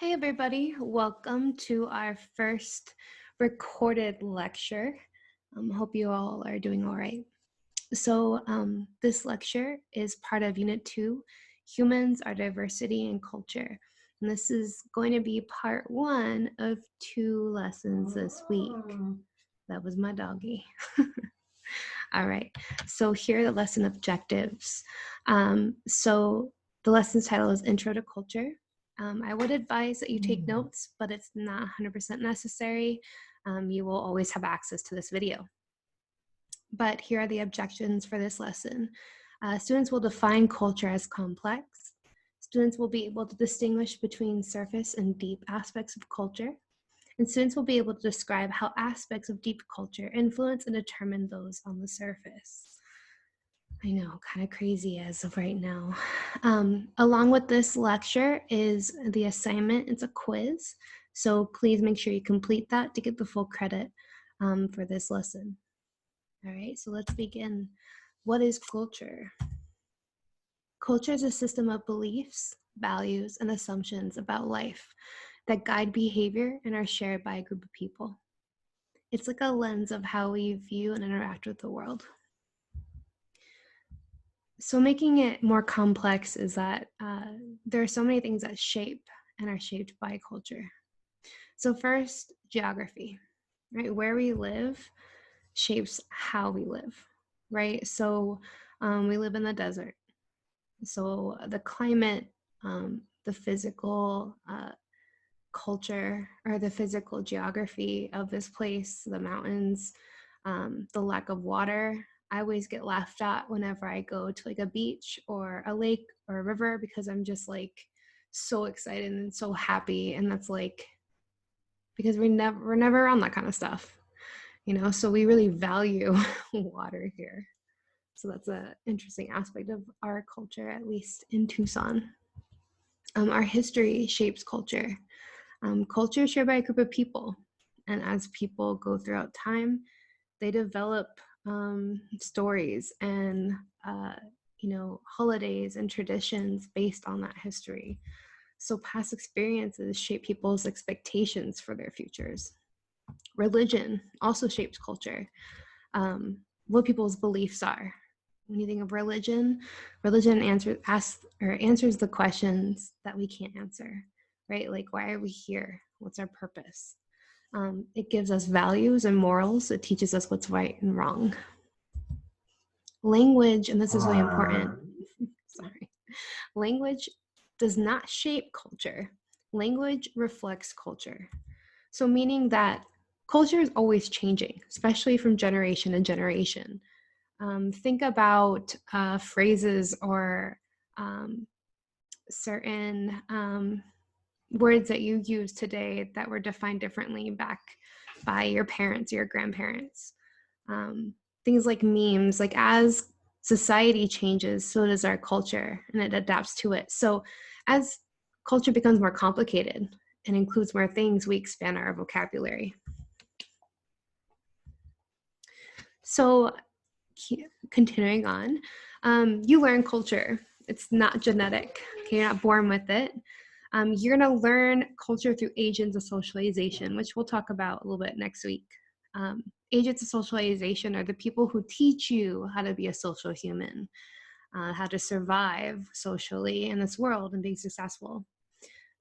Hey everybody, welcome to our first recorded lecture. Hope you all are doing all right. So this lecture is part of Unit 2, Humans, Our Diversity and Culture. And this is going to be part 1 of 2 lessons this week. That was my doggy. All right, so here are the lesson objectives. So the lesson's title is Intro to Culture. I would advise that you take notes, but it's not 100% necessary. You will always have access to this video. But here are the objections for this lesson. Students will define culture as complex. Students will be able to distinguish between surface and deep aspects of culture. And students will be able to describe how aspects of deep culture influence and determine those on the surface. I know, kind of crazy as of right now. Along with this lecture is the assignment. It's a quiz, so please make sure you complete that to get the full credit for this lesson. All right, so let's begin. What is culture? Culture is a system of beliefs, values, and assumptions about life that guide behavior and are shared by a group of people. It's like a lens of how we view and interact with the world. So making it more complex is that there are so many things that shape and are shaped by culture. So first, geography, right? Where we live shapes how we live, right? So we live in the desert. So the climate, the physical culture or the physical geography of this place, the mountains, the lack of water. I always get laughed at whenever I go to like a beach or a lake or a river because I'm just like so excited and so happy. And that's like because we're never around that kind of stuff, you know, so we really value water here. So that's an interesting aspect of our culture, at least in Tucson. Our history shapes culture. Culture is shared by a group of people, and as people go throughout time, they develop stories and holidays and traditions based on that history. So past experiences shape people's expectations for their futures. Religion also shapes culture. What people's beliefs are. When you think of religion, religion answers the questions that we can't answer, right? Like, why are we here? What's our purpose? It gives us values and morals. It teaches us what's right and wrong. Language, and this is really important, sorry. Language does not shape culture. Language reflects culture. So meaning that culture is always changing, especially from generation to generation. Think about phrases or certain words that you use today that were defined differently back by your parents, your grandparents. Things like memes, like as society changes, so does our culture and it adapts to it. So as culture becomes more complicated and includes more things, we expand our vocabulary. So continuing on, you learn culture. It's not genetic. Okay, you're not born with it. You're going to learn culture through agents of socialization, which we'll talk about a little bit next week. Agents of socialization are the people who teach you how to be a social human, how to survive socially in this world and being successful.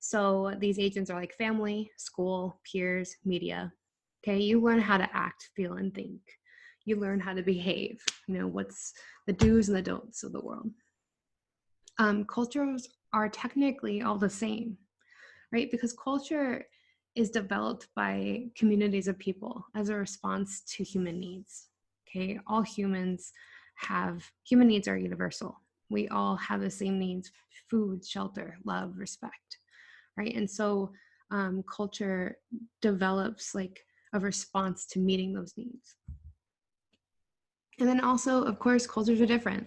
So these agents are like family, school, peers, media. Okay, you learn how to act, feel, and think. You learn how to behave, you know, what's the do's and the don'ts of the world. Cultures are technically all the same, right? Because culture is developed by communities of people as a response to human needs. Okay, all humans human needs are universal. We all have the same needs: food, shelter, love, respect, right? And so culture develops like a response to meeting those needs. And then also, of course, cultures are different.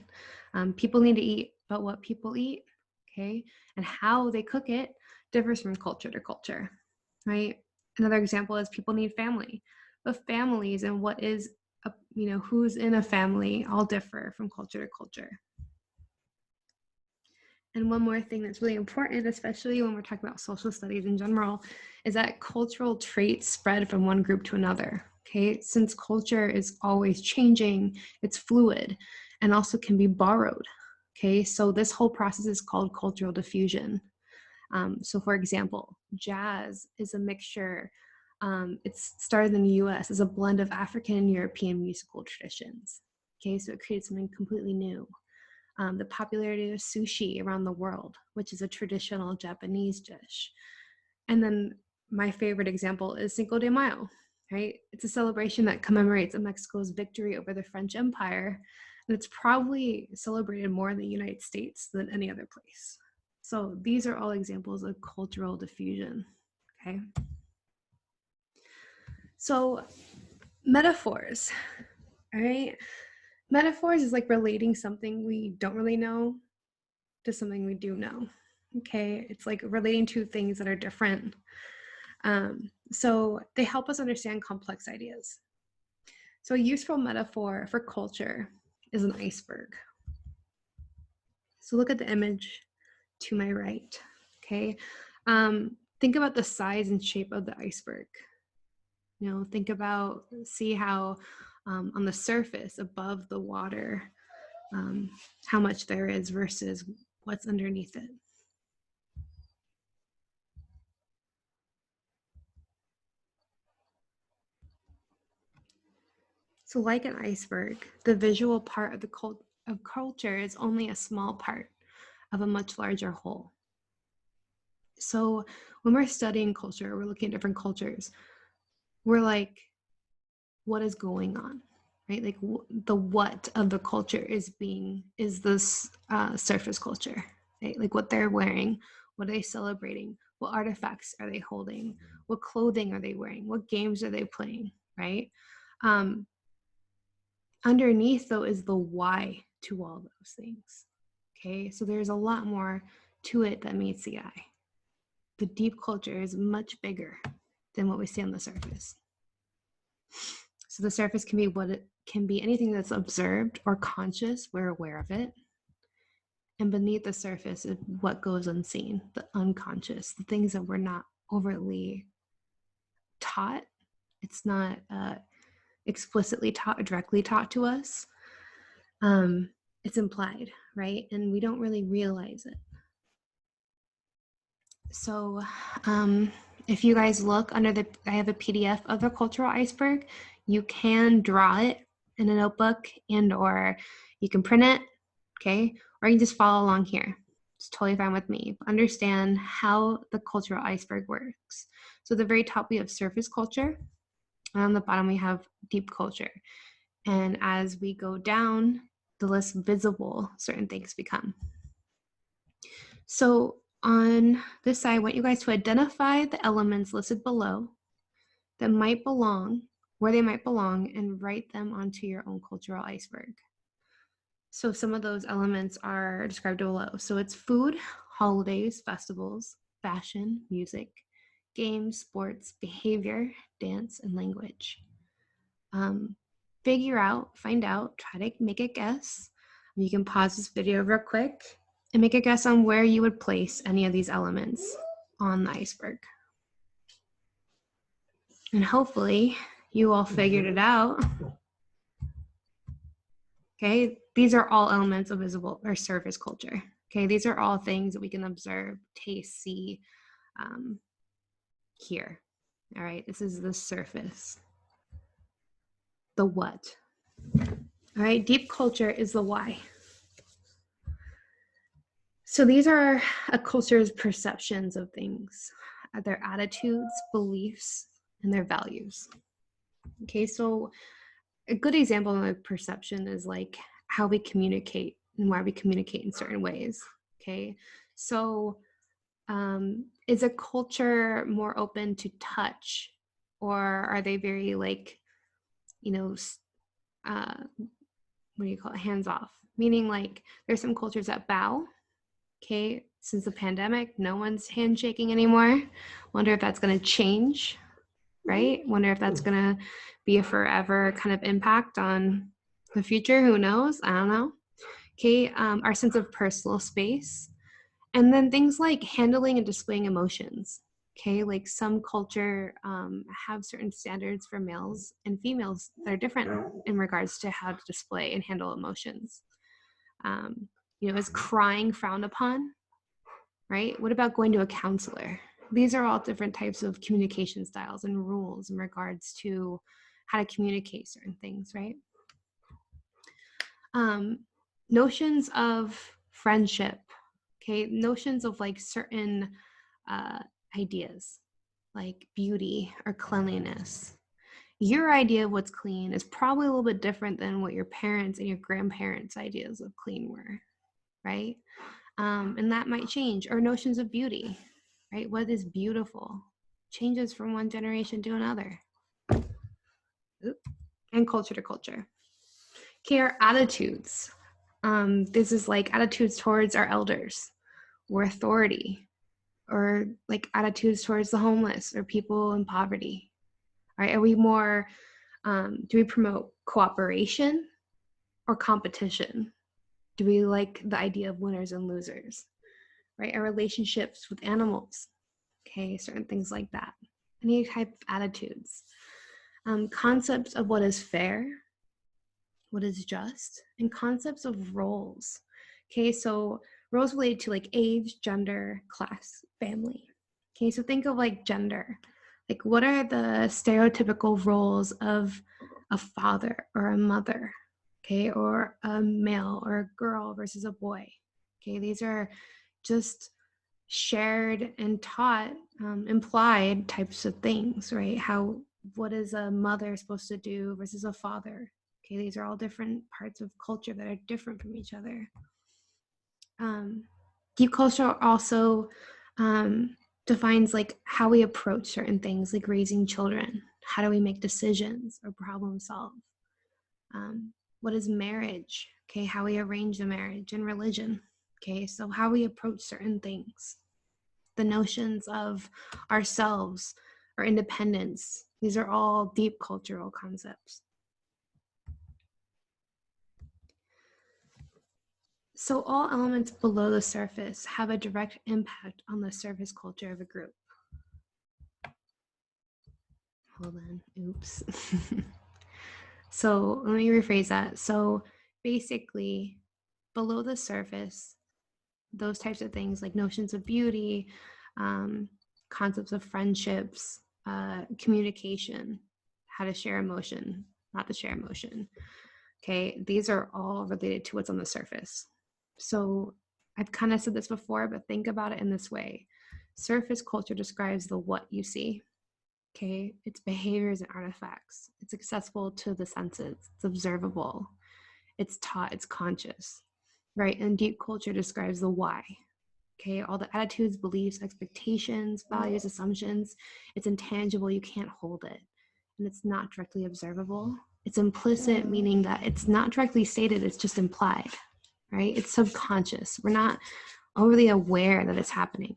People need to eat, but what people eat, okay, and how they cook it differs from culture to culture, right? Another example is people need family, but families and what is, who's in a family all differ from culture to culture. And one more thing that's really important, especially when we're talking about social studies in general, is that cultural traits spread from one group to another. Okay, since culture is always changing, it's fluid and also can be borrowed. Okay, so this whole process is called cultural diffusion. So for example, jazz is a mixture, it's started in the US as a blend of African and European musical traditions. Okay, so it created something completely new. The popularity of sushi around the world, which is a traditional Japanese dish. And then my favorite example is Cinco de Mayo, right? It's a celebration that commemorates Mexico's victory over the French Empire. And it's probably celebrated more in the United States than any other place. So these are all examples of cultural diffusion, okay? So metaphors, all right? Metaphors is like relating something we don't really know to something we do know, okay? It's like relating two things that are different. So they help us understand complex ideas. So a useful metaphor for culture is an iceberg. So look at the image to my right, okay? Think about the size and shape of the iceberg. You know, think about, see how on the surface above the water, how much there is versus what's underneath it. So like an iceberg, the visual part of of culture is only a small part of a much larger whole. So when we're studying culture, we're looking at different cultures, we're like, what is going on, right? Like the what of the culture is this surface culture, right? Like what they're wearing, what are they celebrating, what artifacts are they holding, what clothing are they wearing, what games are they playing, right? Underneath though is the why to all those things. Okay, so there's a lot more to it that meets the eye. The deep culture is much bigger than what we see on the surface. So the surface can be what it can be, anything that's observed or conscious, we're aware of it. And beneath the surface is what goes unseen, the unconscious, the things that we're not overtly taught. It's not explicitly taught or directly taught to us. It's implied, right? And we don't really realize it. So if you guys look under I have a PDF of the cultural iceberg. You can draw it in a notebook or you can print it, okay? Or you can just follow along here. It's totally fine with me. Understand how the cultural iceberg works. So at the very top, we have surface culture. And on the bottom, we have deep culture. And as we go down, the less visible certain things become. So on this side, I want you guys to identify the elements listed below that might belong, where they might belong, and write them onto your own cultural iceberg. So some of those elements are described below. So it's food, holidays, festivals, fashion, music, games, sports, behavior, dance, and language. Figure out, find out, try to make a guess. You can pause this video real quick and make a guess on where you would place any of these elements on the iceberg. And hopefully you all figured it out. Okay, these are all elements of visible or surface culture. Okay, these are all things that we can observe, taste, see, hear. All right, this is the surface. The what. All right, deep culture is the why. So these are a culture's perceptions of things, their attitudes, beliefs, and their values. Okay, so a good example of perception is like how we communicate and why we communicate in certain ways. Okay, so is a culture more open to touch, or are they very like, you know, what do you call it, hands off? Meaning like there's some cultures that bow. Okay, since the pandemic, no one's handshaking anymore. Wonder if that's going to change, right? Wonder if that's going to be a forever kind of impact on the future. Who knows? I don't know. Okay, our sense of personal space. And then things like handling and displaying emotions. Okay, like some culture have certain standards for males and females that are different in regards to how to display and handle emotions. Is crying frowned upon, right? What about going to a counselor? These are all different types of communication styles and rules in regards to how to communicate certain things, right? Notions of friendship, okay? Notions of like certain ideas, like beauty or cleanliness. Your idea of what's clean is probably a little bit different than what your parents and your grandparents' ideas of clean were, right? And that might change. Or notions of beauty, right? What is beautiful changes from one generation to another. And culture to culture. Okay, our attitudes. This is like attitudes towards our elders or authority, or like attitudes towards the homeless or people in poverty. Right? Are we more, do we promote cooperation or competition? Do we like the idea of winners and losers? Right? Our relationships with animals, okay, certain things like that. Any type of attitudes. Concepts of what is fair, what is just, and concepts of roles. Okay, so roles related to like age, gender, class, family. Okay, so think of like gender. Like, what are the stereotypical roles of a father or a mother? Okay, or a male or a girl versus a boy. Okay, these are just shared and taught, implied types of things, right? What is a mother supposed to do versus a father? Okay, these are all different parts of culture that are different from each other. Deep culture also defines like how we approach certain things, like raising children. How do we make decisions or problem solve? What is marriage? Okay, how we arrange the marriage, and religion. Okay, so how we approach certain things. The notions of ourselves or independence. These are all deep cultural concepts. So all elements below the surface have a direct impact on the surface culture of a group. Hold on, oops. So let me rephrase that. So basically, below the surface, those types of things like notions of beauty, concepts of friendships, communication, how to share emotion, not to share emotion. Okay, these are all related to what's on the surface. So I've kind of said this before, but think about it in this way. Surface culture describes the what you see. Okay, it's behaviors and artifacts. It's accessible to the senses. It's observable. It's taught. It's conscious, right? And deep culture describes the why. Okay, all the attitudes, beliefs, expectations, values, assumptions. It's intangible. You can't hold it, and it's not directly observable. It's implicit, meaning that it's not directly stated. It's just implied, right? It's subconscious. We're not overly aware that it's happening.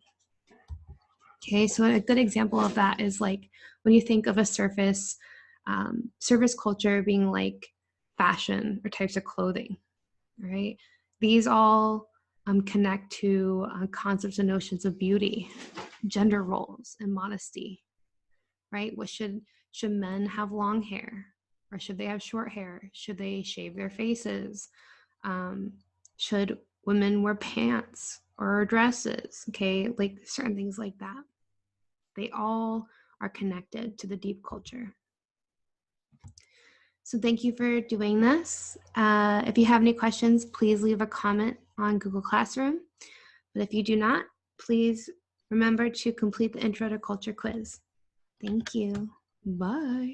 Okay, so a good example of that is like when you think of a surface culture being like fashion or types of clothing, right? These all connect to concepts and notions of beauty, gender roles, and modesty, right? Should men have long hair, or should they have short hair? Should they shave their faces? Should women wear pants or dresses? Okay, like certain things like that. They all are connected to the deep culture. So thank you for doing this. If you have any questions, please leave a comment on Google Classroom. But if you do not, please remember to complete the Intro to Culture quiz. Thank you. Bye.